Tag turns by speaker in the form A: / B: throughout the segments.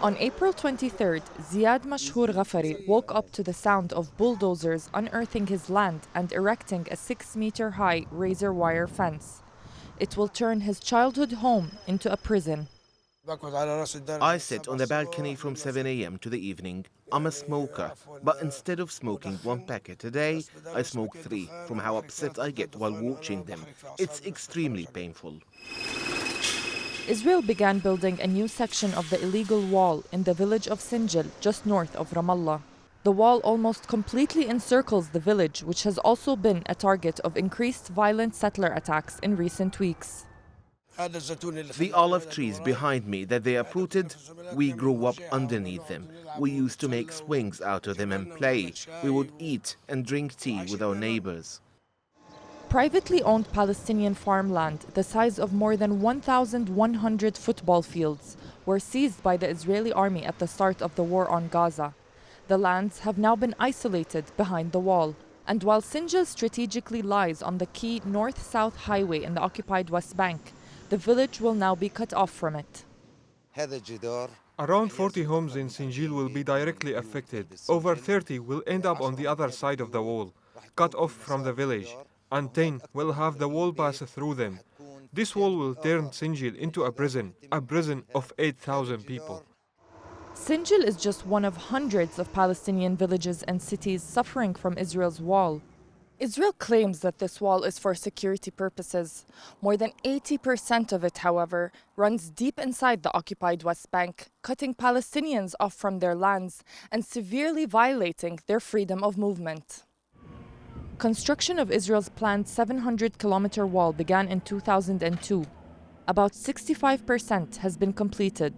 A: On April 23rd, Ziad Mashhour Ghafari woke up to the sound of bulldozers unearthing his land and erecting a 6-meter-high razor wire fence. It will turn his childhood home into a prison.
B: I sit on the balcony from 7 a.m. to the evening. I'm a smoker, but instead of smoking one packet a day, I smoke 3 from how upset I get while watching them. It's extremely painful.
A: Israel began building a new section of the illegal wall in the village of Sinjil, just north of Ramallah. The wall almost completely encircles the village, which has also been a target of increased violent settler attacks in recent weeks.
B: The olive trees behind me that they uprooted, we grew up underneath them. We used to make swings out of them and play. We would eat and drink tea with our neighbors.
A: Privately owned Palestinian farmland, the size of more than 1,100 football fields, were seized by the Israeli army at the start of the war on Gaza. The lands have now been isolated behind the wall. And while Sinjil strategically lies on the key north-south highway in the occupied West Bank, the village will now be cut off from it.
C: Around 40 homes in Sinjil will be directly affected. Over 30 will end up on the other side of the wall, cut off from the village, and 10 will have the wall pass through them. This wall will turn Sinjil into a prison of 8,000 people.
A: Sinjil is just one of hundreds of Palestinian villages and cities suffering from Israel's wall. Israel claims that this wall is for security purposes. More than 80% of it, however, runs deep inside the occupied West Bank, cutting Palestinians off from their lands and severely violating their freedom of movement. Construction of Israel's planned 700-kilometer wall began in 2002. About 65% has been completed.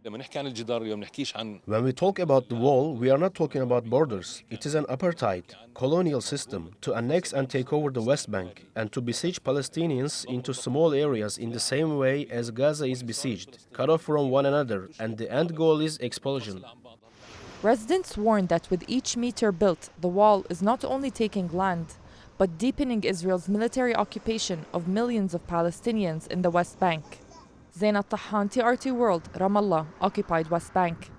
D: When we talk about the wall, we are not talking about borders. It is an apartheid, colonial system to annex and take over the West Bank and to besiege Palestinians into small areas in the same way as Gaza is besieged, cut off from one another, and the end goal is expulsion.
A: Residents warn that with each meter built, the wall is not only taking land, but deepening Israel's military occupation of millions of Palestinians in the West Bank. Zena Tahhan, TRT World, Ramallah, occupied West Bank.